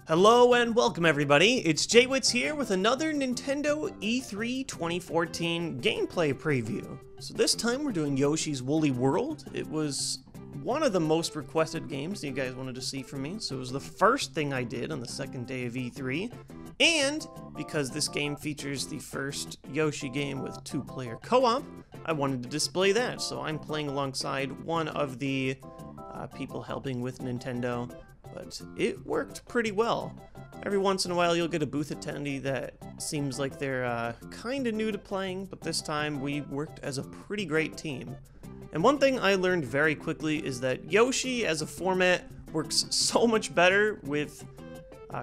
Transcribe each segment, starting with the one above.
Hello and welcome everybody, it's TheJWittz here with another Nintendo E3 2014 gameplay preview. So this time we're doing Yoshi's Woolly World. It was one of the most requested games that you guys wanted to see from me, so it was the first thing I did on the second day of E3. And because this game features the first Yoshi game with two-player co-op, I wanted to display that. So I'm playing alongside one of the people helping with Nintendo. But it worked pretty well. Every once in a while you'll get a booth attendee that seems like they're kinda new to playing, but this time we worked as a pretty great team. And one thing I learned very quickly is that Yoshi as a format works so much better with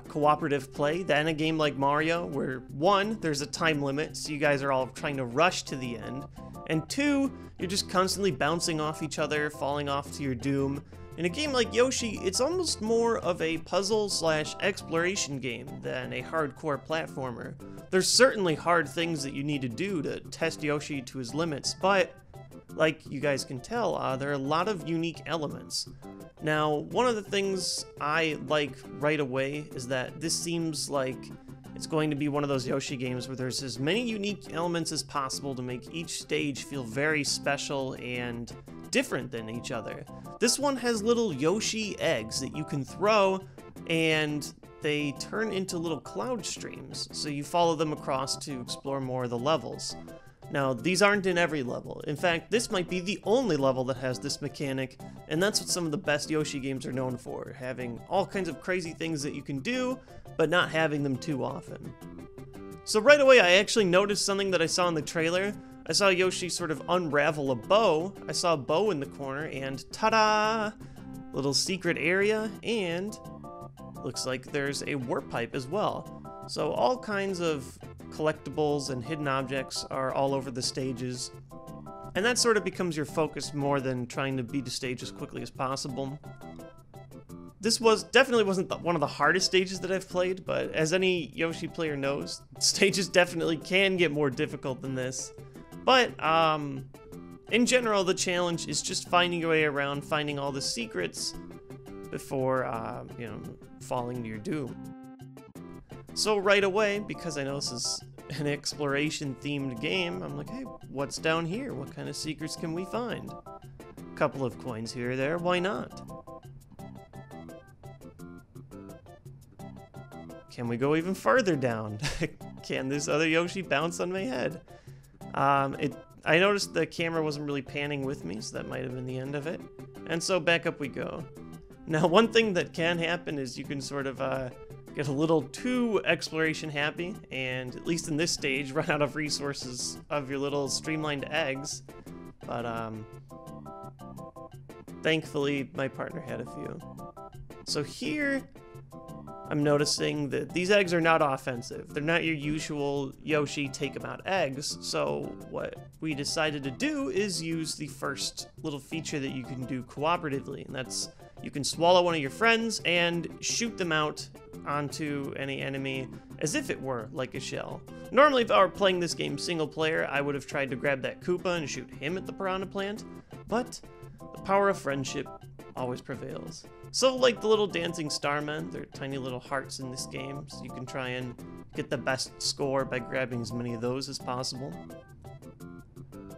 cooperative play than a game like Mario, where one, there's a time limit, so you guys are all trying to rush to the end, and two, you're just constantly bouncing off each other, falling off to your doom. In a game like Yoshi, it's almost more of a puzzle/exploration game than a hardcore platformer. There's certainly hard things that you need to do to test Yoshi to his limits, but like you guys can tell, there are a lot of unique elements. Now, one of the things I like right away is that this seems like it's going to be one of those Yoshi games where there's as many unique elements as possible to make each stage feel very special and different than each other. This one has little Yoshi eggs that you can throw, and they turn into little cloud streams, so you follow them across to explore more of the levels. Now, these aren't in every level. In fact, this might be the only level that has this mechanic, and that's what some of the best Yoshi games are known for, having all kinds of crazy things that you can do, but not having them too often. So right away, I actually noticed something that I saw in the trailer. I saw Yoshi sort of unravel a bow. I saw a bow in the corner, and ta-da! Little secret area, and looks like there's a warp pipe as well. So all kinds of collectibles and hidden objects are all over the stages, and that sort of becomes your focus more than trying to beat a stage as quickly as possible. This definitely wasn't one of the hardest stages that I've played, but as any Yoshi player knows, stages definitely can get more difficult than this. But in general, the challenge is just finding your way around, finding all the secrets before falling to your doom. So right away, because I know this is an exploration-themed game, I'm like, hey, what's down here? What kind of secrets can we find? A couple of coins here or there, why not? Can we go even further down? Can this other Yoshi bounce on my head? I noticed the camera wasn't really panning with me, so that might have been the end of it. And so back up we go. Now, one thing that can happen is you can sort of get a little too exploration happy, and at least in this stage, run out of resources of your little streamlined eggs. But thankfully, my partner had a few. So here, I'm noticing that these eggs are not offensive. They're not your usual Yoshi take 'em out eggs, so what we decided to do is use the first little feature that you can do cooperatively, and that's you can swallow one of your friends and shoot them out onto any enemy as if it were like a shell. Normally, if I were playing this game single player, I would have tried to grab that Koopa and shoot him at the Piranha Plant, but the power of friendship always prevails. So like the little dancing starmen, they're tiny little hearts in this game, so you can try and get the best score by grabbing as many of those as possible.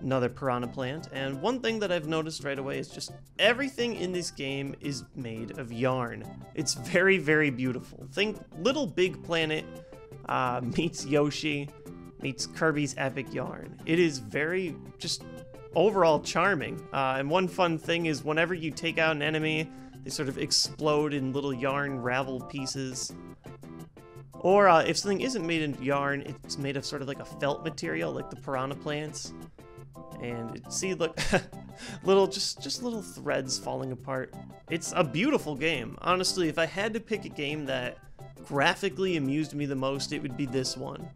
Another Piranha Plant, and one thing that I've noticed right away is just everything in this game is made of yarn. It's very, very beautiful. Think Little Big Planet meets Yoshi meets Kirby's Epic Yarn. It is very just overall charming, and one fun thing is whenever you take out an enemy, they sort of explode in little yarn ravel pieces. Or if something isn't made in yarn, it's made of sort of like a felt material, like the Piranha Plants. And see, look, just little threads falling apart. It's a beautiful game. Honestly, if I had to pick a game that graphically amused me the most, it would be this one.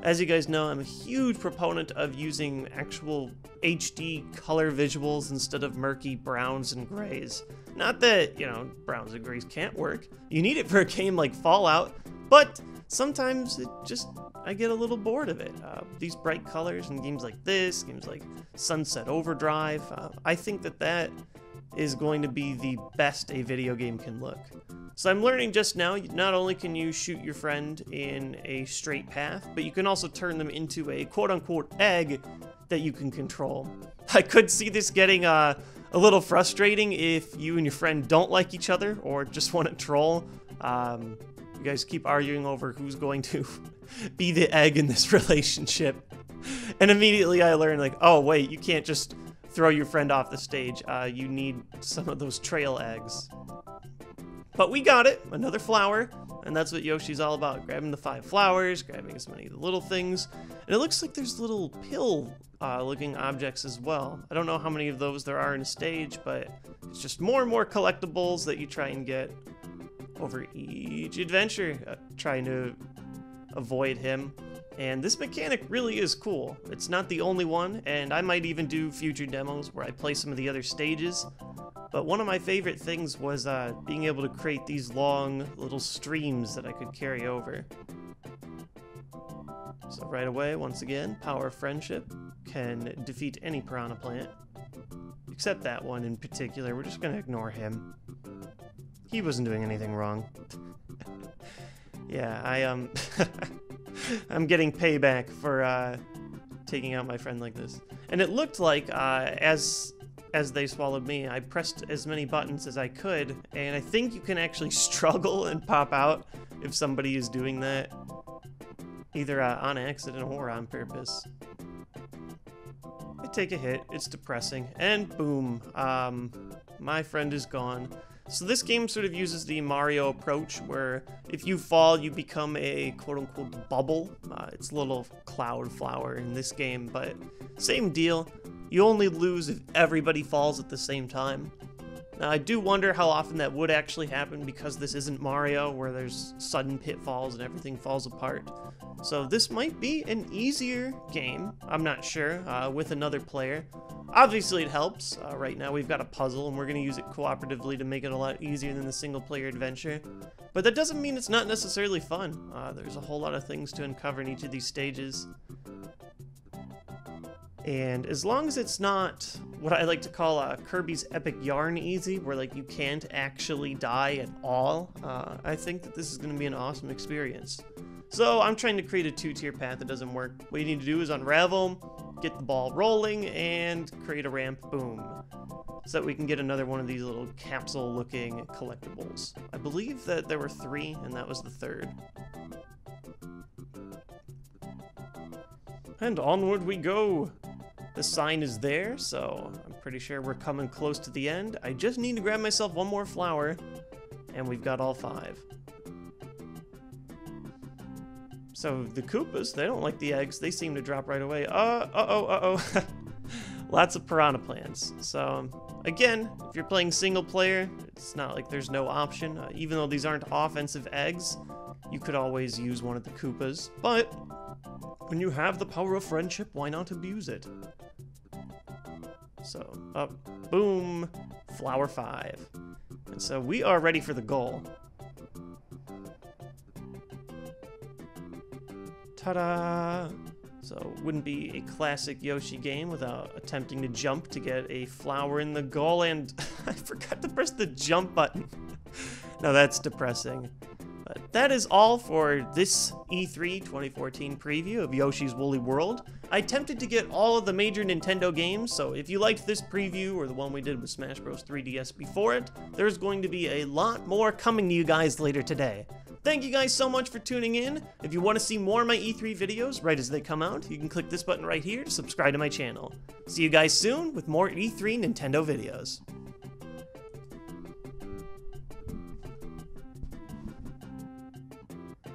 As you guys know, I'm a huge proponent of using actual HD color visuals instead of murky browns and grays. Not that, browns and grays can't work. You need it for a game like Fallout, but sometimes I get a little bored of it. These bright colors in games like this, games like Sunset Overdrive, I think that is going to be the best a video game can look. So I'm learning just now, not only can you shoot your friend in a straight path, but you can also turn them into a quote-unquote egg that you can control. I could see this getting a little frustrating if you and your friend don't like each other or just want to troll. You guys keep arguing over who's going to be the egg in this relationship. And immediately I learned, like, oh wait, you can't just throw your friend off the stage. You need some of those trail eggs. But we got it, another flower, and that's what Yoshi's all about, grabbing the 5 flowers, grabbing as many of the little things. And it looks like there's little pill looking objects as well. I don't know how many of those there are in a stage, but it's just more and more collectibles that you try and get over each adventure, trying to avoid him. And this mechanic really is cool. It's not the only one, and I might even do future demos where I play some of the other stages. But one of my favorite things was being able to create these long little streams that I could carry over. So right away, once again, power of friendship can defeat any Piranha Plant. Except that one in particular, we're just gonna ignore him. He wasn't doing anything wrong. Yeah, I'm getting payback for taking out my friend like this. And it looked like as they swallowed me, I pressed as many buttons as I could, and I think you can actually struggle and pop out if somebody is doing that, either on accident or on purpose. I take a hit, it's depressing, and boom, my friend is gone. So this game sort of uses the Mario approach, where if you fall, you become a quote-unquote bubble. It's a little cloud flower in this game, but same deal. You only lose if everybody falls at the same time. Now, I do wonder how often that would actually happen, because this isn't Mario, where there's sudden pitfalls and everything falls apart. So this might be an easier game, I'm not sure, with another player. Obviously it helps. Right now we've got a puzzle, and we're going to use it cooperatively to make it a lot easier than the single-player adventure. But that doesn't mean it's not necessarily fun. There's a whole lot of things to uncover in each of these stages. And as long as it's not what I like to call Kirby's Epic Yarn easy, where like you can't actually die at all, I think that this is going to be an awesome experience. So I'm trying to create a 2-tier path that doesn't work. What you need to do is unravel, get the ball rolling, and create a ramp, boom. So that we can get another one of these little capsule-looking collectibles. I believe that there were 3, and that was the 3rd. And onward we go! The sign is there, so I'm pretty sure we're coming close to the end. I just need to grab myself one more flower, and we've got all 5. So the Koopas, they don't like the eggs. They seem to drop right away. Uh-oh. Lots of Piranha Plants. So again, if you're playing single player, it's not like there's no option. Even though these aren't offensive eggs, you could always use one of the Koopas. But when you have the power of friendship, why not abuse it? So up, boom, flower 5. And so we are ready for the goal. Ta-da! So it wouldn't be a classic Yoshi game without attempting to jump to get a flower in the goal, and I forgot to press the jump button. Now that's depressing. But that is all for this E3 2014 preview of Yoshi's Woolly World. I attempted to get all of the major Nintendo games, so if you liked this preview or the one we did with Smash Bros. 3DS before it, there's going to be a lot more coming to you guys later today. Thank you guys so much for tuning in. If you want to see more of my E3 videos right as they come out, you can click this button right here to subscribe to my channel. See you guys soon with more E3 Nintendo videos.